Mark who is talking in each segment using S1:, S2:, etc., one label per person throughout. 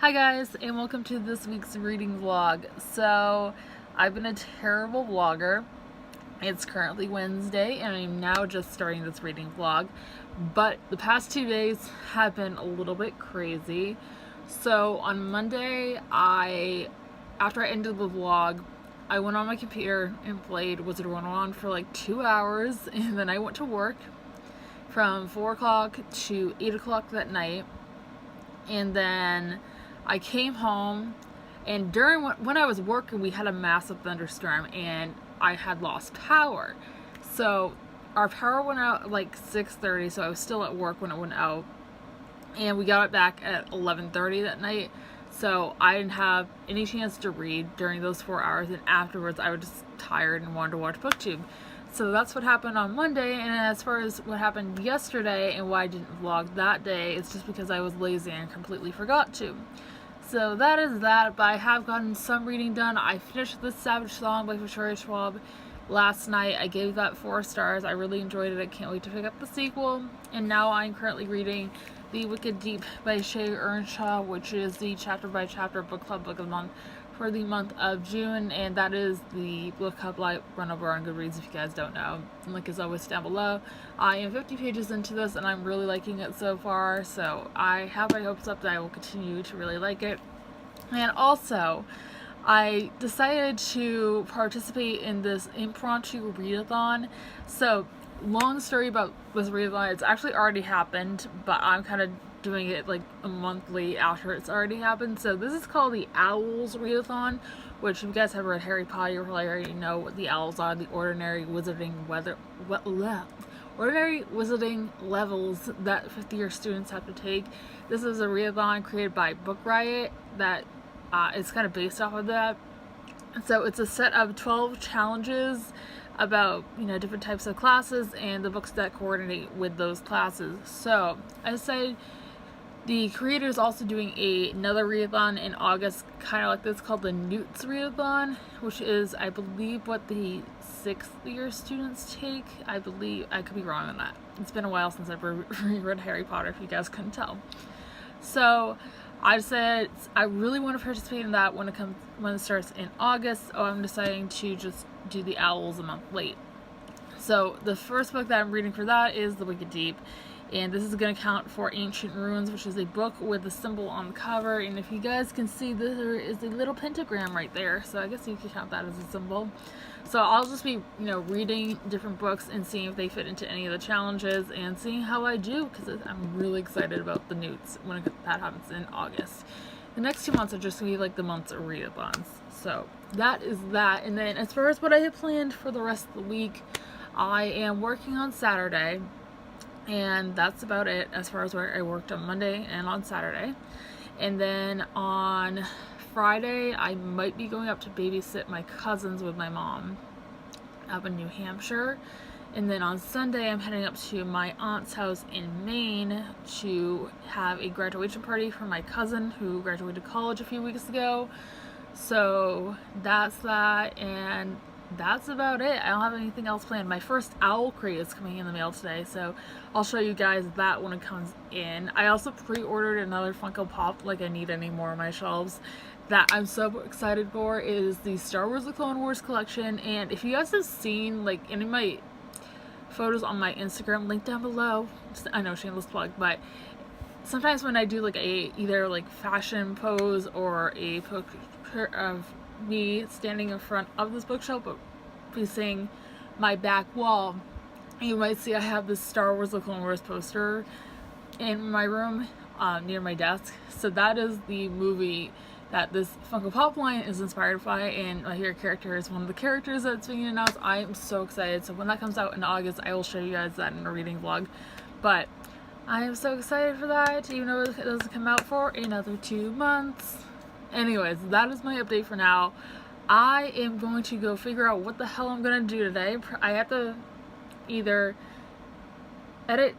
S1: Hi guys, and welcome to this week's reading vlog. So, I've been a terrible vlogger. It's currently Wednesday, and I'm now just starting this reading vlog. But the past 2 days have been a little bit crazy. So, on Monday, after I ended the vlog, I went on my computer and played Wizard 101 for like 2 hours, and then I went to work from 4 o'clock to 8 o'clock that night. And then I came home, and when I was working, we had a massive thunderstorm, and I had lost power. So our power went out at like 6:30, so I was still at work when it went out, and we got it back at 11:30 that night. So I didn't have any chance to read during those 4 hours, and afterwards I was just tired and wanted to watch BookTube. So that's what happened on Monday, and as far as what happened yesterday and why I didn't vlog that day, it's just because I was lazy and completely forgot to. So that is that, but I have gotten some reading done. I finished The Savage Song by Victoria Schwab last night. I gave that 4 stars. I really enjoyed it. I can't wait to pick up the sequel. And now I'm currently reading The Wicked Deep by Shay Earnshaw, which is the chapter by chapter book club book of the month for the month of June, and that is the book club light run over on Goodreads if you guys don't know. The link is always down below. I am 50 pages into this and I'm really liking it so far, so I have my hopes up that I will continue to really like it. And also, I decided to participate in this impromptu read-a-thon. So, long story about this read-a-thon, it's actually already happened, but I'm kind of doing it like a monthly after it's already happened. So this is called the Owls Read-a-thon, which if you guys have read Harry Potter, you probably already know what the owls are, the ordinary wizarding levels that 50-year students have to take. This is a read-a-thon created by Book Riot that is kind of based off of that. So it's a set of 12 challenges about, different types of classes and the books that coordinate with those classes. So I decided the creator is also doing another read-a-thon in August, kind of like this, called the Newts Read-a-thon, which is, I believe, what the 6th year students take. I believe, I could be wrong on that. It's been a while since I've reread Harry Potter, if you guys couldn't tell. So I said I really want to participate in that when it starts in August. So I'm deciding to just do the Owls a month late. So the first book that I'm reading for that is The Wicked Deep, and this is going to count for Ancient Ruins, which is a book with a symbol on the cover. And if you guys can see, there is a little pentagram right there, so I guess you could count that as a symbol. So I'll just be, reading different books and seeing if they fit into any of the challenges and seeing how I do, because I'm really excited about the Newts when that happens in August. The next 2 months are just going to be like the months of read-a-thons. So that is that. And then as far as what I have planned for the rest of the week, I am working on Saturday, and that's about it as far as where I worked on Monday and on Saturday. And then on Friday, I might be going up to babysit my cousins with my mom up in New Hampshire. And then on Sunday, I'm heading up to my aunt's house in Maine to have a graduation party for my cousin who graduated college a few weeks ago. So that's that, and that's about it. I don't have anything else planned. My first owl crate is coming in the mail today, so I'll show you guys that when it comes in. I also pre-ordered another Funko Pop, like I need any more on my shelves, that I'm so excited for. Is the Star Wars The Clone Wars collection. And if you guys have seen like any of my photos on my Instagram, link down below. I know, shameless plug, but sometimes when I do like either like fashion pose or a picture of me standing in front of this bookshelf but facing my back wall, you might see I have this Star Wars The Clone Wars poster in my room near my desk. So that is the movie that this Funko Pop line is inspired by, and my favorite character is one of the characters that's being announced. I am so excited. So when that comes out in August, I will show you guys that in a reading vlog. But I am so excited for that, even though it doesn't come out for another 2 months. Anyways, that is my update for now. I am going to go figure out what the hell I'm going to do today. I have to either edit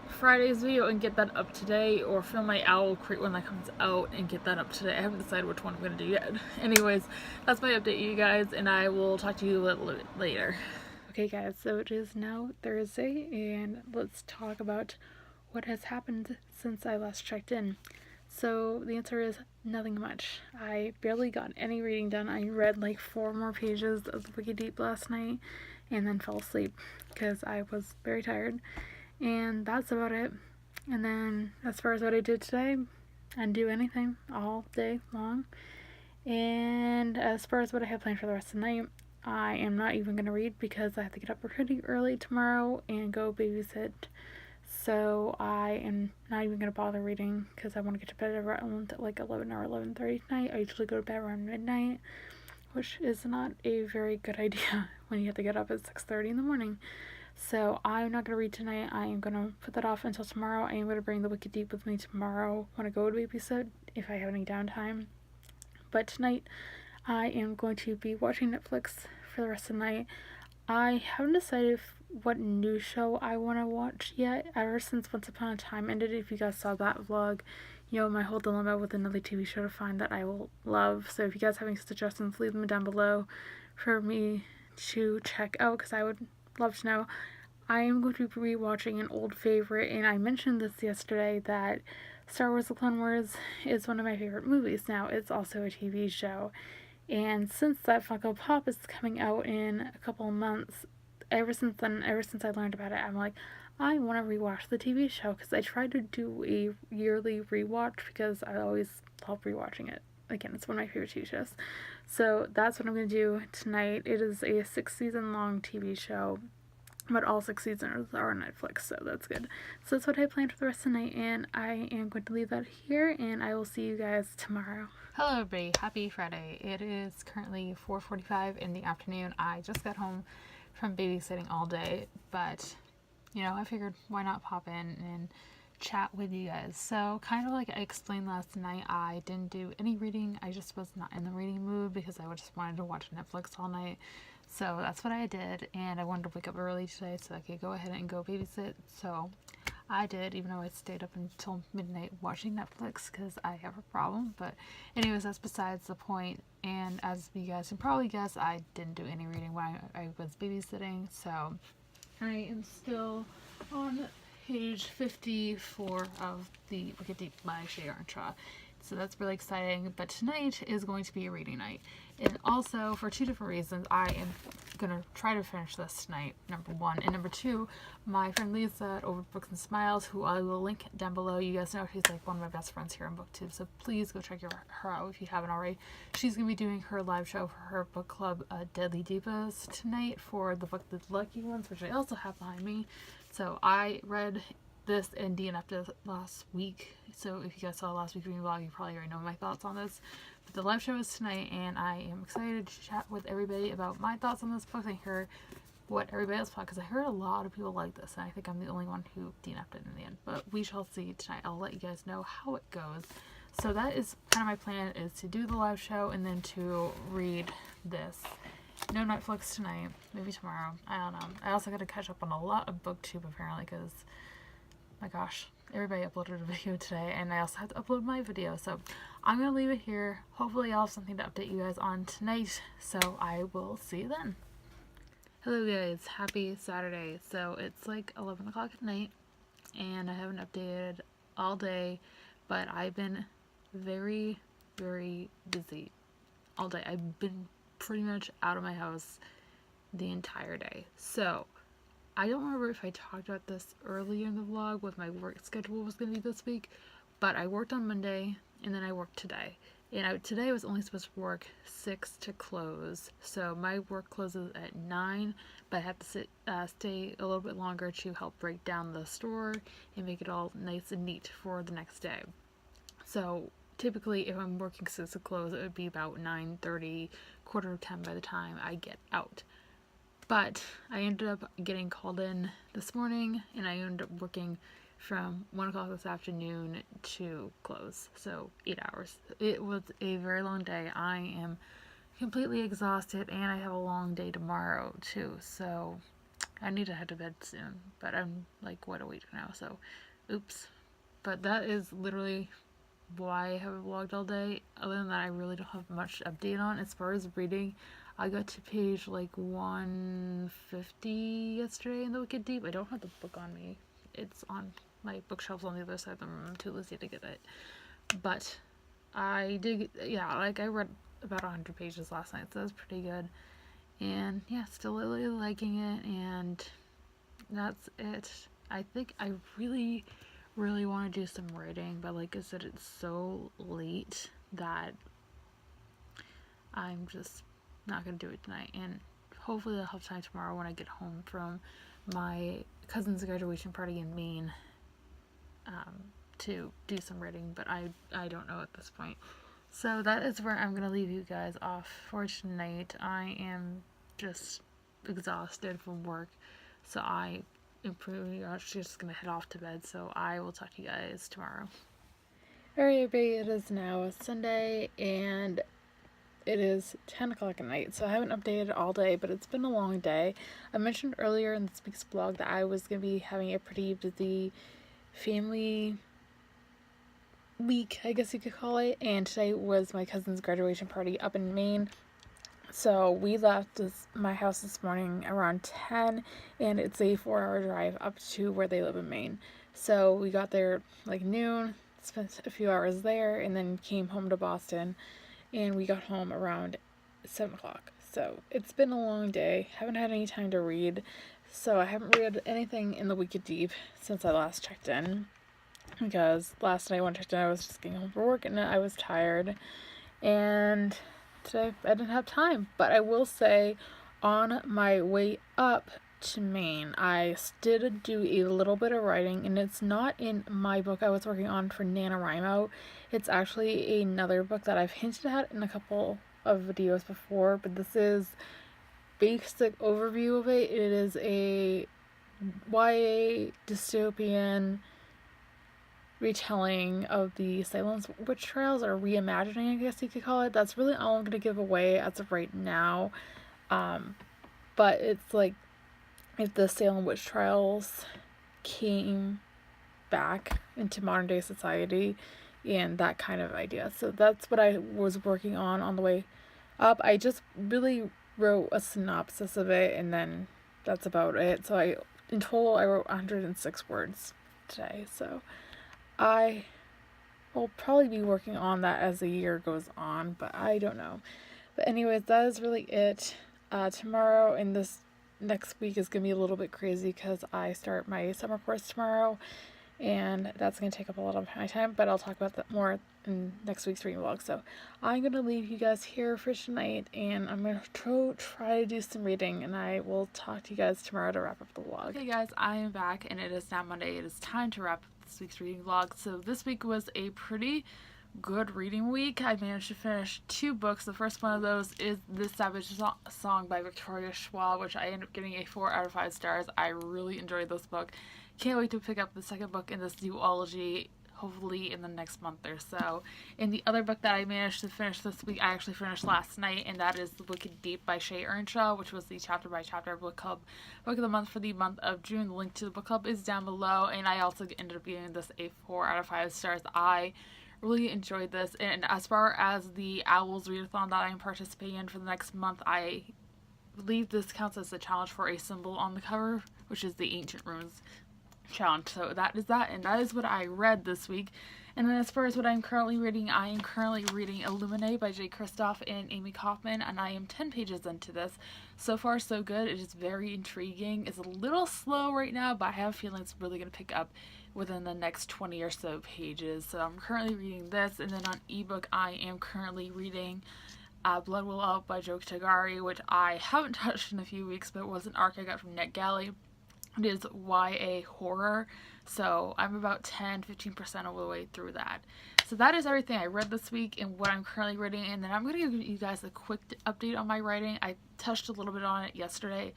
S1: Friday's video and get that up today, or film my owl crate when that comes out and get that up today. I haven't decided which one I'm going to do yet. Anyways, that's my update, you guys, and I will talk to you a little bit later. Okay guys, so it is now Thursday, and let's talk about what has happened since I last checked in. So the answer is nothing much. I barely got any reading done. I read like 4 more pages of the Wicked Deep last night and then fell asleep because I was very tired. And that's about it. And then as far as what I did today, I didn't do anything all day long. And as far as what I have planned for the rest of the night, I am not even going to read because I have to get up pretty early tomorrow and go babysit. So I am not even going to bother reading because I want to get to bed around like 11 or 11:30 tonight. I usually go to bed around midnight, which is not a very good idea when you have to get up at 6:30 in the morning. So I'm not going to read tonight. I am going to put that off until tomorrow. I am going to bring the Wicked Deep with me tomorrow when I go to babysit if I have any downtime. But tonight I am going to be watching Netflix for the rest of the night. I haven't decided what new show I want to watch yet. Ever since Once Upon a Time ended, if you guys saw that vlog, you know my whole dilemma with another TV show to find that I will love. So if you guys have any suggestions, leave them down below for me to check out because I would love to know. I am going to be rewatching an old favorite, and I mentioned this yesterday that Star Wars The Clone Wars is one of my favorite movies. Now, it's also a TV show. And since that Funko Pop is coming out in a couple of months, ever since I learned about it, I'm like, I want to rewatch the TV show because I try to do a yearly rewatch because I always love rewatching it. Again, it's one of my favorite TV shows. So that's what I'm going to do tonight. It is a 6-season long TV show, but all 6 seasons are on Netflix, so that's good. So that's what I planned for the rest of the night, and I am going to leave that here, and I will see you guys tomorrow.
S2: Hello everybody, happy Friday. It is currently 4:45 in the afternoon. I just got home from babysitting all day, but I figured why not pop in and chat with you guys. So kind of like I explained last night, I didn't do any reading. I just was not in the reading mood because I just wanted to watch Netflix all night. So that's what I did, and I wanted to wake up early today so I could go ahead and go babysit. So I did, even though I stayed up until midnight watching Netflix because I have a problem. But anyways, that's besides the point. And as you guys can probably guess, I didn't do any reading when I was babysitting. So I am still on page 54 of the Wicked Deep by Shay Arntraw. So that's really exciting. But tonight is going to be a reading night. And also, for 2 different reasons, I am going to try to finish this tonight, number 1. And number 2, my friend Lisa at Over Books and Smiles, who I will link down below. You guys know she's like one of my best friends here on BookTube, so please go check her out if you haven't already. She's going to be doing her live show for her book club, Deadly Divas, tonight for the book The Lucky Ones, which I also have behind me. So I read this and DNF'd last week, so if you guys saw last week's reading vlog, you probably already know my thoughts on this. But the live show is tonight, and I am excited to chat with everybody about my thoughts on this book and hear what everybody else thought, because I heard a lot of people like this, and I think I'm the only one who DNF'd it in the end. But we shall see tonight. I'll let you guys know how it goes. So that is kind of my plan, is to do the live show and then to read this. No Netflix tonight, maybe tomorrow, I don't know. I also got to catch up on a lot of BookTube apparently, because my gosh, everybody uploaded a video today, and I also have to upload my video, so I'm going to leave it here. Hopefully I'll have something to update you guys on tonight, so I will see you then.
S1: Hello guys, happy Saturday. So it's like 11 o'clock at night, and I haven't updated all day, but I've been very, very busy all day. I've been pretty much out of my house the entire day. So I don't remember if I talked about this earlier in the vlog, what my work schedule was going to be this week, but I worked on Monday, and then I worked today. And today I was only supposed to work 6 to close, so my work closes at 9, but I have to stay a little bit longer to help break down the store and make it all nice and neat for the next day. So typically if I'm working 6 to close, it would be about 9:30, quarter of 10 by the time I get out. But I ended up getting called in this morning, and I ended up working from 1 o'clock this afternoon to close, so 8 hours. It was a very long day. I am completely exhausted, and I have a long day tomorrow too, so I need to head to bed soon, but I'm like, what, a week now, so oops. But that is literally why I haven't vlogged all day. Other than that, I really don't have much to update on. As far as reading, I got to page like 150 yesterday in the Wicked Deep. I don't have the book on me. It's on my bookshelves on the other side of the room. I'm too lazy to get it. But I did, yeah, like I read about 100 pages last night, so that's pretty good. And yeah, still really liking it, and that's it. I think I really, really want to do some writing, but like I said, it's so late that I'm just not going to do it tonight. And hopefully I'll have time tomorrow when I get home from my cousin's graduation party in Maine, to do some writing, but I don't know at this point. So that is where I'm going to leave you guys off for tonight. I am just exhausted from work, so I am pretty much just going to head off to bed, so I will talk to you guys tomorrow. Alright, everybody, it is now Sunday, and it is 10 o'clock at night, so I haven't updated all day, but it's been a long day. I mentioned earlier in this week's vlog that I was going to be having a pretty busy family week, I guess you could call it, and today was my cousin's graduation party up in Maine. So we left my house this morning around 10, and it's a 4-hour drive up to where they live in Maine. So we got there like noon, spent a few hours there, and then came home to Boston, and we got home around 7 o'clock. So it's been a long day. Haven't had any time to read, so I haven't read anything in the week of deep since I last checked in, because last night when I checked in I was just getting home from work and I was tired, and today I didn't have time. But I will say, on my way up to Maine, I did do a little bit of writing, and it's not in my book I was working on for NaNoWriMo. It's actually another book that I've hinted at in a couple of videos before, but this is basic overview of it. It is a YA dystopian retelling of the Salem witch trials, or reimagining, I guess you could call it. That's really all I'm going to give away as of right now. But it's like if the Salem witch trials came back into modern day society, and that kind of idea. So that's what I was working on the way up. I just really wrote a synopsis of it, and then that's about it. So in total I wrote 106 words today. So I will probably be working on that as the year goes on, but I don't know. But anyways, that is really it. Tomorrow and this next week is going to be a little bit crazy because I start my summer course tomorrow, and that's going to take up a lot of my time, but I'll talk about that more in next week's reading vlog. So I'm going to leave you guys here for tonight, and I'm going to try to do some reading, and I will talk to you guys tomorrow to wrap up the vlog. Okay guys, I am back, and it is now Monday. It is time to wrap up this week's reading vlog. So this week was a pretty good reading week. I managed to finish 2 books. The first one of those is This Savage Song by Victoria Schwab, which I ended up getting a 4 out of 5 stars. I really enjoyed this book. Can't wait to pick up the second book in this duology, hopefully in the next month or so. And the other book that I managed to finish this week, I actually finished last night, and that is The Wicked Deep by Shay Earnshaw, which was the chapter by chapter book club book of the month for the month of June. The link to the book club is down below, and I also ended up giving this a 4 out of 5 stars. I really enjoyed this, and as far as the Owls Read-A-Thon that I'm participating in for the next month, I believe this counts as a challenge for a symbol on the cover, which is the Ancient Runes challenge. So that is that, and that is what I read this week. And then as far as what I'm currently reading, I am currently reading Illuminate by Jay Kristoff and Amy Kaufman, and I am 10 pages into this. So far so good. It is very intriguing. It's a little slow right now, but I have a feeling it's really going to pick up within the next 20 or so pages. So I'm currently reading this, and then on ebook I am currently reading Blood Will Out by Joe Tagari, which I haven't touched in a few weeks, but it was an arc I got from NetGalley. It is YA horror, so I'm about 10-15% of the way through that. So that is everything I read this week and what I'm currently reading, and then I'm going to give you guys a quick update on my writing. I touched a little bit on it yesterday,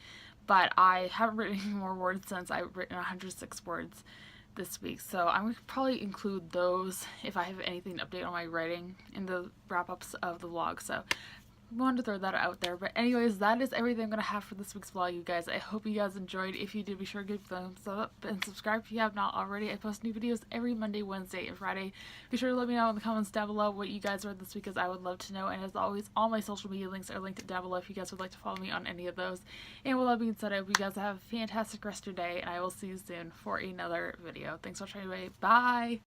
S1: but I haven't written any more words since I've written 106 words this week, so I'm going to probably include those if I have anything to update on my writing in the wrap-ups of the vlog. So I wanted to throw that out there. But anyways, that is everything I'm going to have for this week's vlog, you guys. I hope you guys enjoyed. If you did, be sure to give thumbs up and subscribe if you have not already. I post new videos every Monday, Wednesday, and Friday. Be sure to let me know in the comments down below what you guys read this week, as I would love to know. And as always, all my social media links are linked down below if you guys would like to follow me on any of those. And with that being said, I hope you guys have a fantastic rest of your day, and I will see you soon for another video. Thanks so much anyway. Bye!